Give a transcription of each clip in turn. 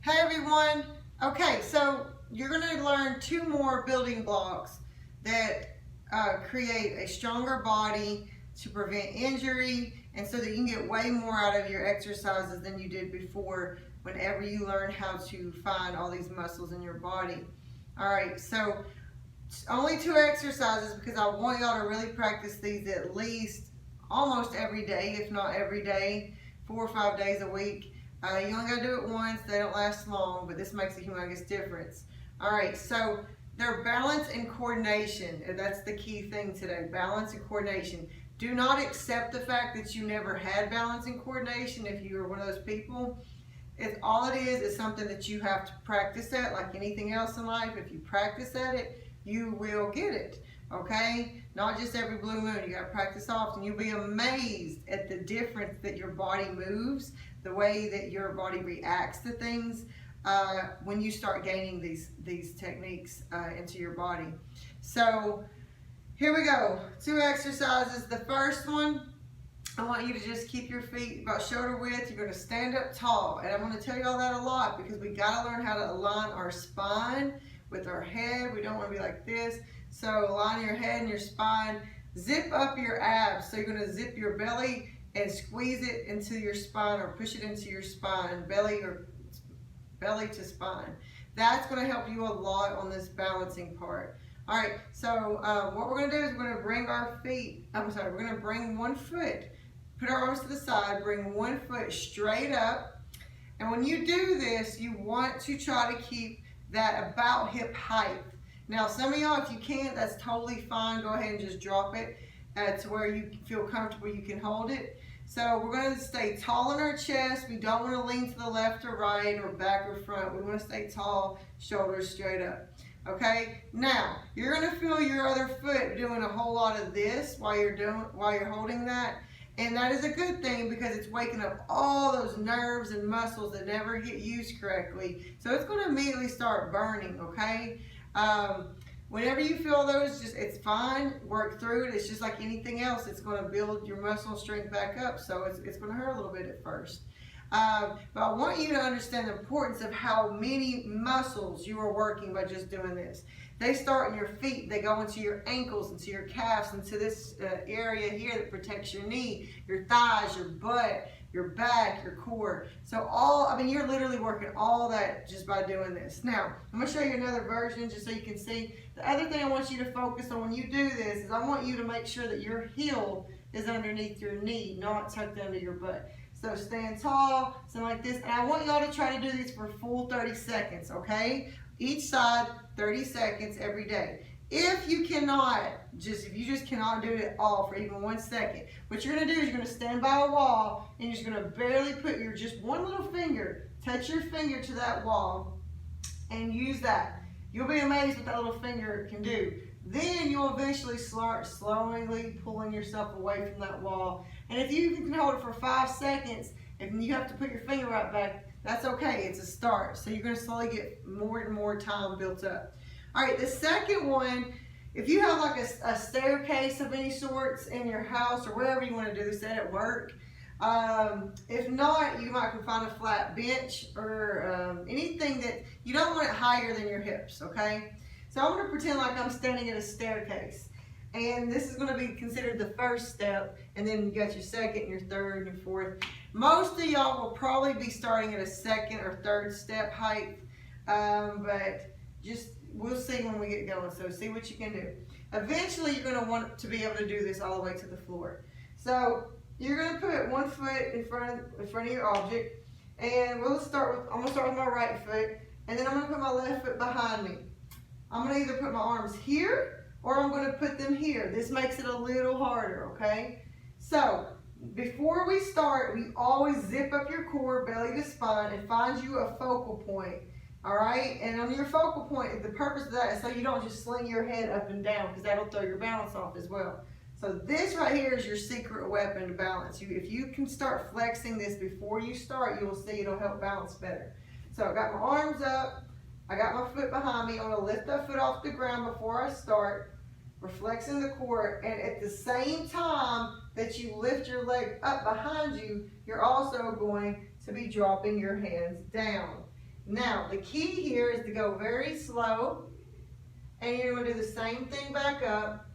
Hey everyone. Okay, so you're going to learn two more building blocks that create a stronger body to prevent injury and so that you can get way more out of your exercises than you did before whenever you learn how to find all these muscles in your body. All right, so only two exercises because I want y'all to really practice these at least almost every day, if not every day, 4 or 5 days a week. You only gotta do it once, they don't last long, but this makes a humongous difference. All right, so they're balance and coordination, and that's the key thing today, balance and coordination. Do not accept the fact that you never had balance and coordination if you are one of those people. It's all it is something that you have to practice at, like anything else in life. If you practice at it, you will get it, okay? Not just every blue moon, you gotta practice often. You'll be amazed at the difference that your body moves, the way that your body reacts to things when you start gaining these techniques into your body. So here we go, two exercises. The first one, I want you to just keep your feet about shoulder width. You're going to stand up tall. And I'm going to tell you all that a lot because we got to learn how to align our spine with our head. We don't want to be like this. So align your head and your spine. Zip up your abs. So you're going to zip your belly and squeeze it into your spine or push it into your spine, belly to spine. That's going to help you a lot on this balancing part. All right, so what we're going to do is we're going to bring we're going to bring one foot, put our arms to the side, bring one foot straight up. And when you do this, you want to try to keep that about hip height. Now, some of y'all, if you can't, that's totally fine. Go ahead and just drop it to where you feel comfortable, you can hold it. So we're going to stay tall in our chest. We don't want to lean to the left or right or back or front. We want to stay tall, shoulders straight up. Okay, now you're going to feel your other foot doing a whole lot of this while you're holding that, and that is a good thing because it's waking up all those nerves and muscles that never get used correctly. So it's going to immediately start burning. Okay, whenever you feel those, it's fine. Work through it. It's just like anything else. It's going to build your muscle strength back up. So it's going to hurt a little bit at first. But I want you to understand the importance of how many muscles you are working by just doing this. They start in your feet, they go into your ankles, into your calves, into this area here that protects your knee, your thighs, your butt, your back, your core. So you're literally working all that just by doing this. Now, I'm going to show you another version just so you can see. The other thing I want you to focus on when you do this is I want you to make sure that your heel is underneath your knee, not tucked under your butt. So stand tall, something like this. And I want y'all to try to do these for a full 30 seconds, okay? Each side, 30 seconds every day. If you just cannot do it at all for even 1 second, what you're gonna do is you're gonna stand by a wall and you're just gonna barely put just one little finger, touch your finger to that wall and use that. You'll be amazed what that little finger can do. Then you'll eventually start slowly pulling yourself away from that wall. And if you can hold it for 5 seconds, if you have to put your finger right back, that's okay, it's a start. So you're gonna slowly get more and more time built up. All right, the second one, if you have like a staircase of any sorts in your house or wherever you wanna do this at work, if not, you might find a flat bench or anything that you don't want it higher than your hips, okay? So I'm going to pretend like I'm standing at a staircase. And this is going to be considered the first step. And then you got your second, your third, and your fourth. Most of y'all will probably be starting at a second or third step height. But we'll see when we get going. So see what you can do. Eventually, you're going to want to be able to do this all the way to the floor. So you're going to put one foot in front of your object. And I'm going to start with my right foot. And then I'm going to put my left foot behind me. I'm going to either put my arms here or I'm going to put them here. This makes it a little harder, okay? So, before we start, we always zip up your core, belly to spine, and find you a focal point, all right? And on your focal point, the purpose of that is so you don't just sling your head up and down because that'll throw your balance off as well. So this right here is your secret weapon to balance. If you can start flexing this before you start, you will see it'll help balance better. So I got my arms up. I got my foot behind me. I'm going to lift that foot off the ground before I start. We're flexing the core. And at the same time that you lift your leg up behind you, you're also going to be dropping your hands down. Now, the key here is to go very slow, and you're going to do the same thing back up.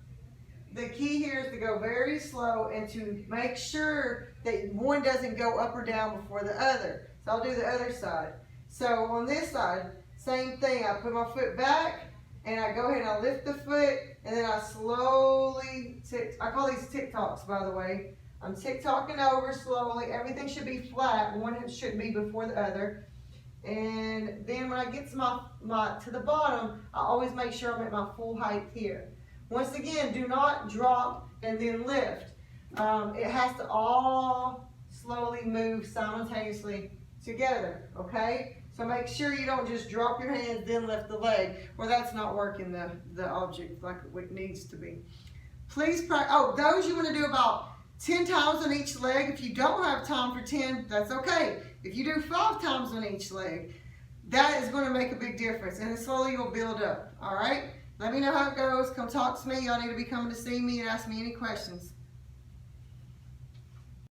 The key here is to go very slow and to make sure that one doesn't go up or down before the other. So I'll do the other side. So on this side, same thing. I put my foot back and I go ahead and I lift the foot and then I slowly I call these tick-tocks, by the way. I'm tick-tocking over slowly. Everything should be flat. One shouldn't be before the other. And then when I get to the bottom, I always make sure I'm at my full height here. Once again, do not drop and then lift. It has to all slowly move simultaneously together, okay? So make sure you don't just drop your hands, then lift the leg, or that's not working the object like it needs to be. Please practice. Oh, those you want to do about 10 times on each leg. If you don't have time for 10, that's okay. If you do 5 times on each leg, that is going to make a big difference, and then slowly you'll build up, all right? Let me know how it goes. Come talk to me. Y'all need to be coming to see me and ask me any questions.